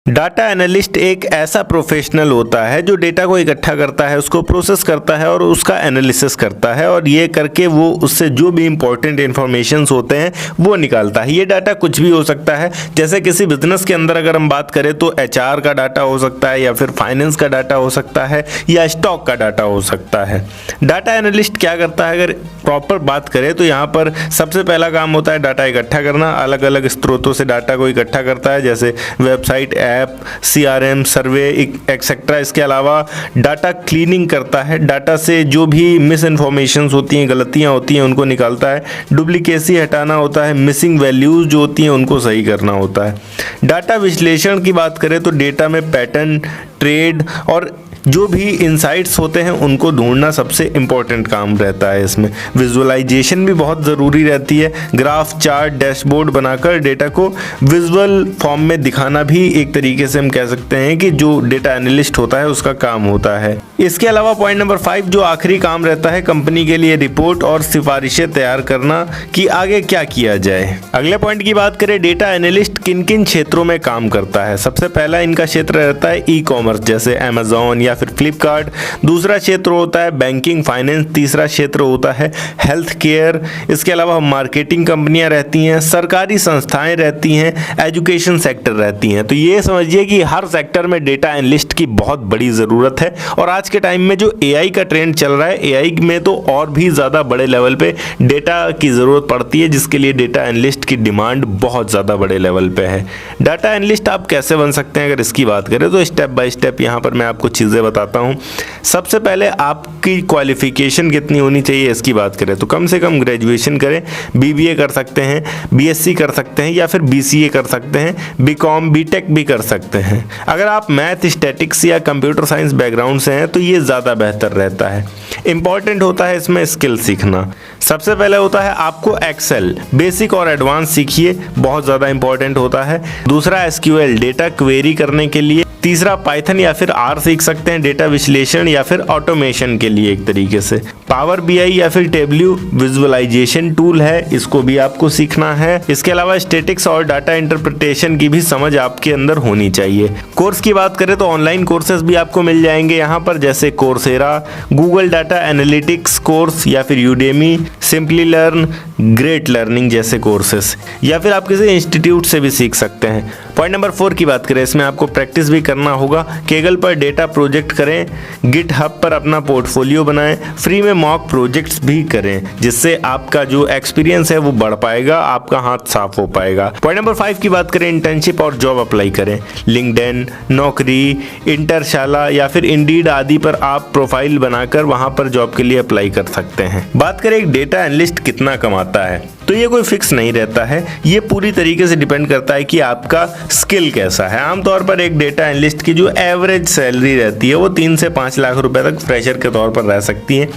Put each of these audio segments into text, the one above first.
Data analyst एक ऐसा professional होता है जो डेटा को इकट्ठा करता है, उसको प्रोसेस करता है और उसका एनालिसिस करता है, और ये करके वो उससे जो भी इंपॉर्टेंट इन्फॉर्मेशंस होते हैं वो निकालता है। ये डाटा कुछ भी हो सकता है, जैसे किसी बिजनेस के अंदर अगर हम बात करें तो HR का डाटा हो सकता है, या फिर फाइनेंस का डाटा हो सकता है, या स्टॉक का डाटा हो सकता है। डाटा एनालिस्ट क्या करता है, अगर प्रॉपर बात करें तो यहाँ पर सबसे पहला काम होता है डाटा इकट्ठा करना। अलग अलग स्रोतों से डाटा को इकट्ठा करता है, जैसे वेबसाइट, ऐप, CRM, सर्वे एक्सेट्रा। इसके अलावा डाटा क्लीनिंग करता है, डाटा से जो भी मिस इन्फॉर्मेशन होती हैं, गलतियां होती हैं, उनको निकालता है। डुप्लीकेसी हटाना होता है, मिसिंग वैल्यूज जो होती हैं उनको सही करना होता है। डाटा विश्लेषण की बात करें तो डेटा में पैटर्न, ट्रेड और जो भी इंसाइट्स होते हैं उनको ढूंढना सबसे इम्पोर्टेंट काम रहता है। इसमें विजुअलाइजेशन भी बहुत ज़रूरी रहती है। ग्राफ, चार्ट, डैशबोर्ड बनाकर डेटा को विजुअल फॉर्म में दिखाना भी एक तरीके से हम कह सकते हैं कि जो डेटा एनालिस्ट होता है उसका काम होता है। इसके अलावा पॉइंट नंबर 5 जो आखिरी काम रहता है, कंपनी के लिए रिपोर्ट और सिफारिशें तैयार करना कि आगे क्या किया जाए। अगले पॉइंट की बात करें, डेटा एनालिस्ट किन किन क्षेत्रों में काम करता है। सबसे पहला इनका क्षेत्र रहता है ई-कॉमर्स, जैसे अमेजॉन या फिर फ्लिपकार्ट। दूसरा क्षेत्र होता है बैंकिंग, फाइनेंस। तीसरा क्षेत्र होता है हेल्थ केयर। इसके अलावा मार्केटिंग कंपनियां रहती हैं, सरकारी संस्थाएं रहती हैं, एजुकेशन सेक्टर रहती हैं। तो ये समझिए कि हर सेक्टर में डेटा एनालिस्ट की बहुत बड़ी ज़रूरत है। और आज के टाइम में जो AI का ट्रेंड चल रहा है, AI में तो और भी ज़्यादा बड़े लेवल पे डेटा की ज़रूरत पड़ती है, जिसके लिए डेटा एनालिस्ट की डिमांड बहुत ज़्यादा बड़े लेवल पे है। डाटा एनालिस्ट आप कैसे बन सकते हैं, अगर इसकी बात करें तो स्टेप बाय स्टेप यहाँ पर मैं आपको चीज़ें बताता हूँ। सबसे पहले आपकी क्वालिफिकेशन कितनी होनी चाहिए, इसकी बात करें तो कम से कम ग्रेजुएशन करें। BBA कर सकते हैं, BSc कर सकते हैं, या फिर BCA कर सकते हैं, BCom, BTech भी कर सकते हैं। अगर आप मैथ, स्टैटिक्स या कंप्यूटर साइंस बैकग्राउंड से हैं तो ये ज़्यादा बेहतर रहता है। इंपॉर्टेंट होता है इसमें स्किल सीखना। सबसे पहले होता है आपको एक्सेल बेसिक और एडवांस सीखिए, बहुत ज़्यादा इंपॉर्टेंट होता है। दूसरा SQL डेटा क्वेरी करने के लिए। तीसरा पाइथन या फिर R सीख सकते हैं डेटा विश्लेषण या फिर ऑटोमेशन के लिए एक तरीके से। पावर BI या फिर टेबल्यू विजुअलाइजेशन टूल है, इसको भी आपको सीखना है। इसके अलावा स्टैटिक्स और डाटा इंटरप्रिटेशन की भी समझ आपके अंदर होनी चाहिए। कोर्स की बात करें तो ऑनलाइन कोर्सेज भी आपको मिल जाएंगे यहाँ पर, जैसे Coursera, Google data analytics course या फिर Udemy, simply learn, great learning जैसे कोर्सेस, या फिर आप किसी इंस्टीट्यूट से भी सीख सकते हैं। पॉइंट नंबर 4 की बात करें, इसमें आपको प्रैक्टिस भी करना होगा। केगल पर डेटा प्रोजेक्ट करें, गिटहब पर अपना पोर्टफोलियो बनाएं, फ्री में मॉक प्रोजेक्ट्स भी करें, जिससे आपका जो एक्सपीरियंस है वो बढ़ पाएगा, आपका हाथ साफ हो पाएगा। पॉइंट नंबर 5 की बात करें, इंटर्नशिप और जॉब अप्लाई करें। लिंक्डइन, नौकरी, इंटरशाला या फिर इंडीड आदि पर आप प्रोफाइल बनाकर वहां पर जॉब के लिए अप्लाई कर सकते हैं। बात करें एक डेटा एनालिस्ट कितना कमाता है, तो ये कोई फिक्स नहीं रहता है। ये पूरी तरीके से डिपेंड करता है कि आपका स्किल कैसा है। आमतौर पर एक डेटा एनालिस्ट की जो एवरेज सैलरी रहती है वो 3 से 5 लाख रुपए तक फ्रेशर के तौर पर रह सकती है।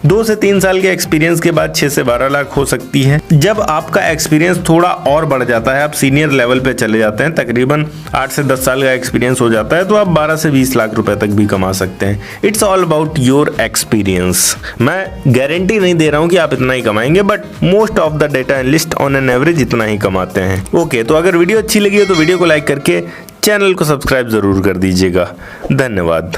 2 से 3 साल के एक्सपीरियंस के बाद 6 से 12 लाख हो सकती है। जब आपका एक्सपीरियंस थोड़ा और बढ़ जाता है, आप सीनियर लेवल पे चले जाते हैं, तकरीबन 8 से 10 साल का एक्सपीरियंस हो जाता है, तो आप 12 से 20 लाख रुपए तक भी कमा सकते हैं। It's all about your experience. मैं गारंटी नहीं दे रहा हूँ कि आप इतना ही कमाएंगे, but most of the data analyst on an average इतना ही कमाते हैं। ओके, तो अगर वीडियो अच्छी लगी हो तो वीडियो को लाइक करके चैनल को सब्सक्राइब जरूर कर दीजिएगा। धन्यवाद।